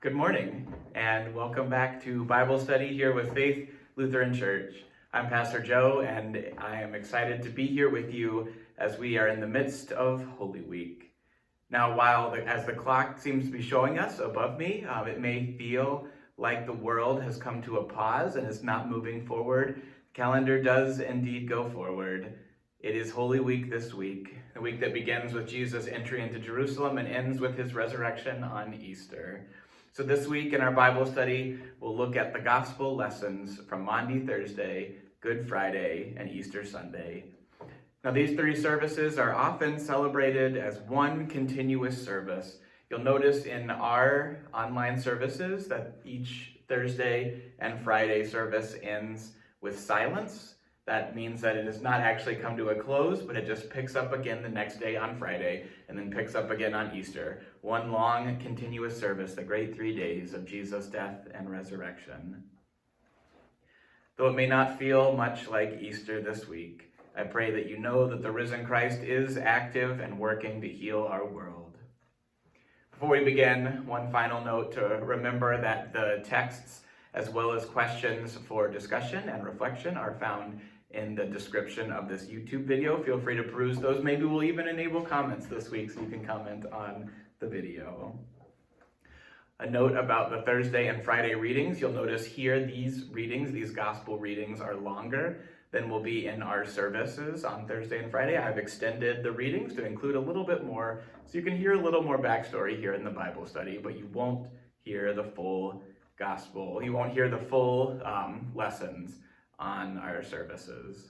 Good morning, and welcome back to Bible study here with Faith Lutheran Church. I'm Pastor Joe, and I am excited to be here with you as we are in the midst of Holy Week. Now, as the clock seems to be showing us above me, it may feel like the world has come to a pause and is not moving forward. The calendar does indeed go forward. It is Holy Week this week, the week that begins with Jesus' entry into Jerusalem and ends with his resurrection on Easter. So this week in our Bible study, we'll look at the gospel lessons from Maundy Thursday, Good Friday, and Easter Sunday. Now these three services are often celebrated as one continuous service. You'll notice in our online services that each Thursday and Friday service ends with silence. That means that it does not actually come to a close, but it just picks up again the next day on Friday, and then picks up again on Easter. One long, continuous service, the great 3 days of Jesus' death and resurrection. Though it may not feel much like Easter this week, I pray that you know that the risen Christ is active and working to heal our world. Before we begin, one final note to remember that the texts as well as questions for discussion and reflection are found in the description of this YouTube video. Feel free to peruse those. Maybe we'll even enable comments this week so you can comment on the video. A note about the Thursday and Friday readings. You'll notice here these gospel readings are longer than will be in our services on Thursday and Friday. I've extended the readings to include a little bit more so you can hear a little more backstory here in the Bible study, but you won't hear the full gospel. You won't hear the full lessons on our services.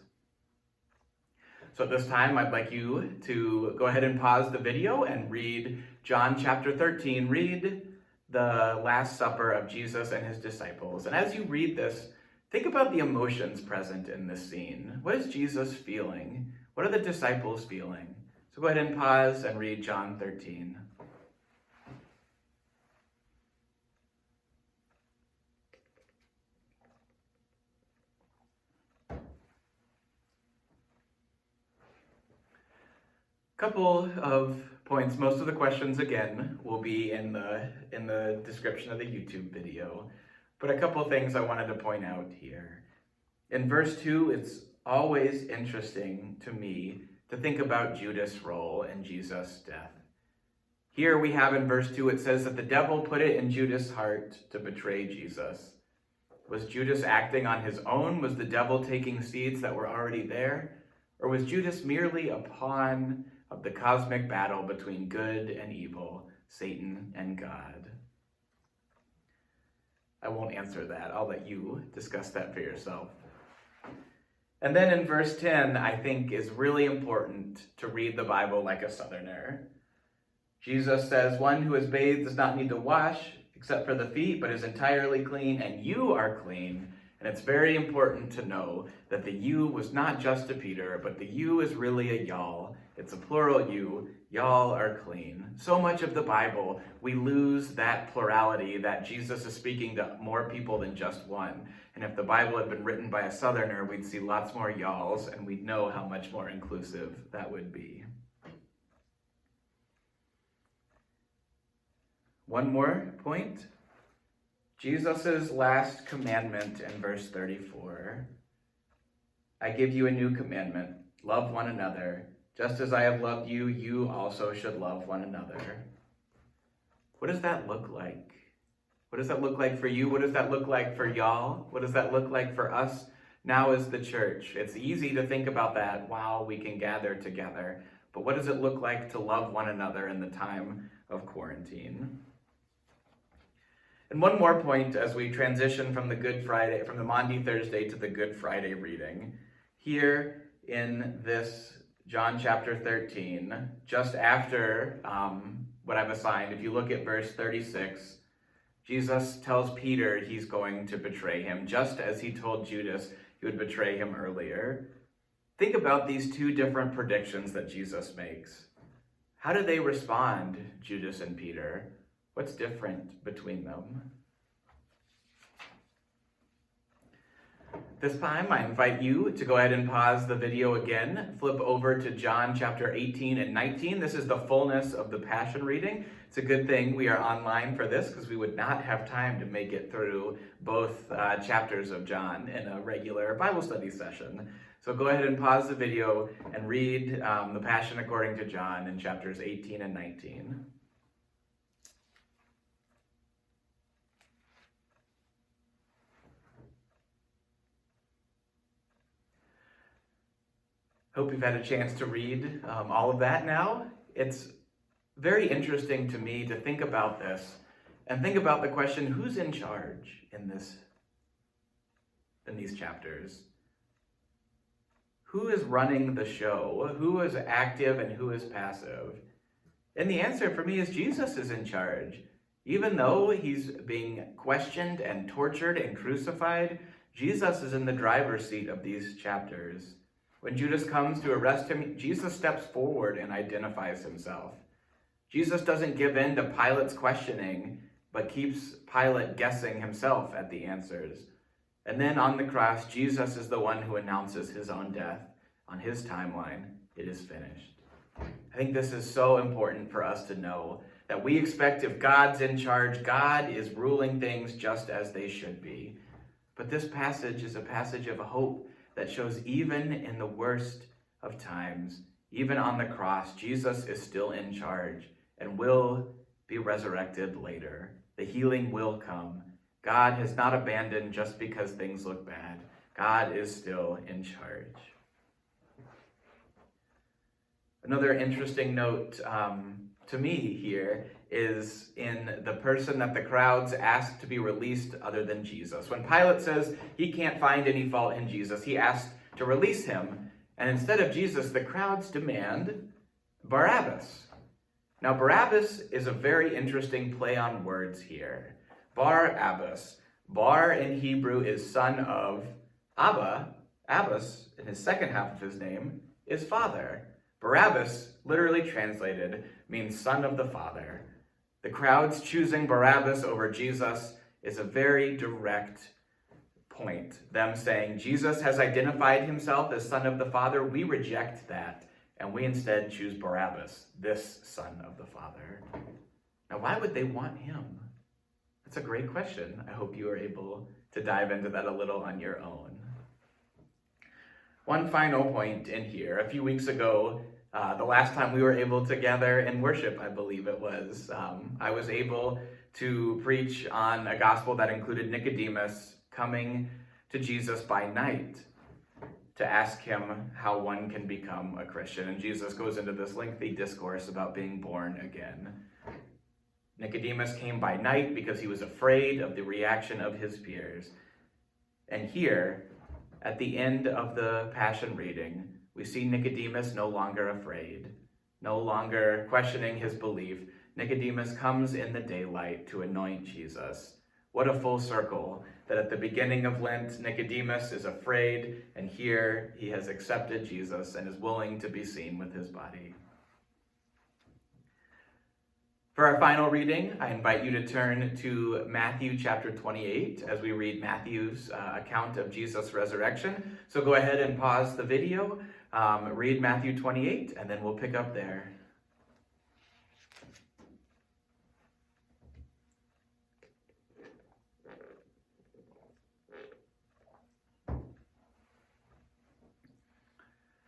So at this time, I'd like you to go ahead and pause the video and read John chapter 13. Read the Last Supper of Jesus and his disciples. And as you read this, think about the emotions present in this scene. What is Jesus feeling? What are the disciples feeling? So go ahead and pause and read John 13. Couple of points. Most of the questions, again, will be in the description of the YouTube video. But a couple of things I wanted to point out here. In verse 2, it's always interesting to me to think about Judas' role in Jesus' death. Here we have in verse 2, it says that the devil put it in Judas' heart to betray Jesus. Was Judas acting on his own? Was the devil taking seeds that were already there? Or was Judas merely a pawn of the cosmic battle between good and evil, Satan and God? I won't answer that. I'll let you discuss that for yourself. And then in verse 10, I think is really important to read the Bible like a Southerner. Jesus says, "One who is bathed does not need to wash except for the feet, but is entirely clean, and you are clean." And it's very important to know that the you was not just to Peter, but the you is really a y'all. It's a plural you. Y'all are clean. So much of the Bible, we lose that plurality, that Jesus is speaking to more people than just one. And if the Bible had been written by a Southerner, we'd see lots more y'alls, and we'd know how much more inclusive that would be. One more point. Jesus' last commandment in verse 34. "I give you a new commandment, love one another. Just as I have loved you, you also should love one another." What does that look like? What does that look like for you? What does that look like for y'all? What does that look like for us now as the church? It's easy to think about that while we can gather together. But what does it look like to love one another in the time of quarantine? And one more point as we transition from the Maundy Thursday to the Good Friday reading. Here in this John chapter 13, just after what I've assigned, if you look at verse 36, Jesus tells Peter he's going to betray him, just as he told Judas he would betray him earlier. Think about these two different predictions that Jesus makes. How do they respond, Judas and Peter? What's different between them? This time, I invite you to go ahead and pause the video again, flip over to John chapter 18 and 19. This is the fullness of the Passion reading. It's a good thing we are online for this because we would not have time to make it through both chapters of John in a regular Bible study session. So go ahead and pause the video and read the Passion according to John in chapters 18 and 19. Hope you've had a chance to read all of that now. It's very interesting to me to think about this and think about the question, who's in charge in these chapters? Who is running the show? Who is active and who is passive? And the answer for me is Jesus is in charge. Even though he's being questioned and tortured and crucified, Jesus is in the driver's seat of these chapters. When Judas comes to arrest him, Jesus steps forward and identifies himself. Jesus doesn't give in to Pilate's questioning, but keeps Pilate guessing himself at the answers. And then on the cross, Jesus is the one who announces his own death on his timeline. It is finished. I think this is so important for us to know that we expect if God's in charge, God is ruling things just as they should be. But this passage is a passage of hope that shows even in the worst of times, even on the cross, Jesus is still in charge and will be resurrected later. The healing will come. God has not abandoned just because things look bad. God is still in charge. Another interesting note to me here is in the person that the crowds asked to be released other than Jesus. When Pilate says he can't find any fault in Jesus, he asked to release him. And instead of Jesus, the crowds demand Barabbas. Now, Barabbas is a very interesting play on words here. Bar-Abbas. Bar in Hebrew is son of Abba. Abbas, in his second half of his name, is father. Barabbas, literally translated, means son of the Father. The crowds choosing Barabbas over Jesus is a very direct point. Them saying, Jesus has identified himself as son of the Father. We reject that, and we instead choose Barabbas, this son of the Father. Now, why would they want him? That's a great question. I hope you are able to dive into that a little on your own. One final point in here. A few weeks ago, the last time we were able to gather in worship, I believe it was, I was able to preach on a gospel that included Nicodemus coming to Jesus by night to ask him how one can become a Christian. And Jesus goes into this lengthy discourse about being born again. Nicodemus came by night because he was afraid of the reaction of his peers. And here, at the end of the Passion reading, we see Nicodemus no longer afraid, no longer questioning his belief. Nicodemus comes in the daylight to anoint Jesus. What a full circle that at the beginning of Lent, Nicodemus is afraid, and here he has accepted Jesus and is willing to be seen with his body. For our final reading, I invite you to turn to Matthew chapter 28 as we read Matthew's account of Jesus' resurrection. So go ahead and pause the video, read Matthew 28, and then we'll pick up there.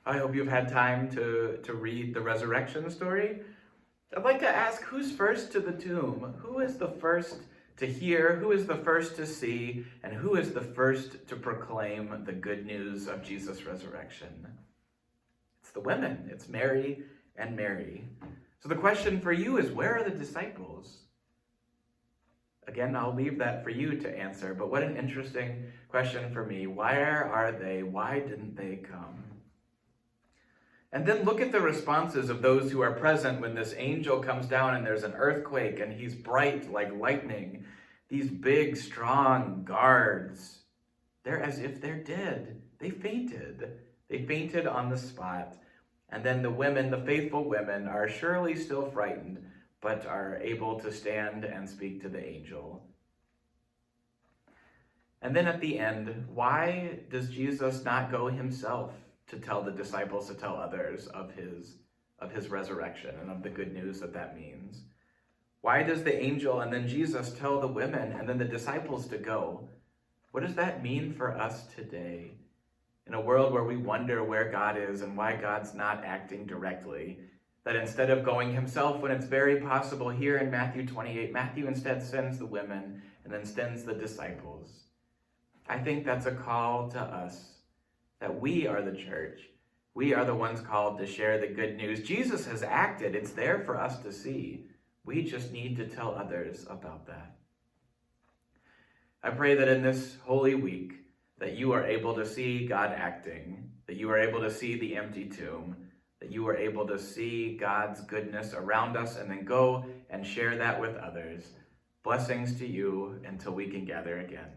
I hope you've had time to read the resurrection story. I'd like to ask, who's first to the tomb? Who is the first to hear? Who is the first to see? And who is the first to proclaim the good news of Jesus' resurrection? It's the women. It's Mary and Mary. So the question for you is, where are the disciples? Again, I'll leave that for you to answer, but what an interesting question for me. Where are they? Why didn't they come? And then look at the responses of those who are present when this angel comes down and there's an earthquake and he's bright like lightning. These big, strong guards, they're as if they're dead. They fainted. They fainted on the spot. And then the women, the faithful women, are surely still frightened, but are able to stand and speak to the angel. And then at the end, why does Jesus not go himself to tell the disciples, to tell others of his resurrection and of the good news that that means? Why does the angel and then Jesus tell the women and then the disciples to go? What does that mean for us today? In a world where we wonder where God is and why God's not acting directly, that instead of going himself, when it's very possible here in Matthew 28, Matthew instead sends the women and then sends the disciples. I think that's a call to us, that we are the church. We are the ones called to share the good news. Jesus has acted. It's there for us to see. We just need to tell others about that. I pray that in this Holy Week, that you are able to see God acting, that you are able to see the empty tomb, that you are able to see God's goodness around us and then go and share that with others. Blessings to you until we can gather again.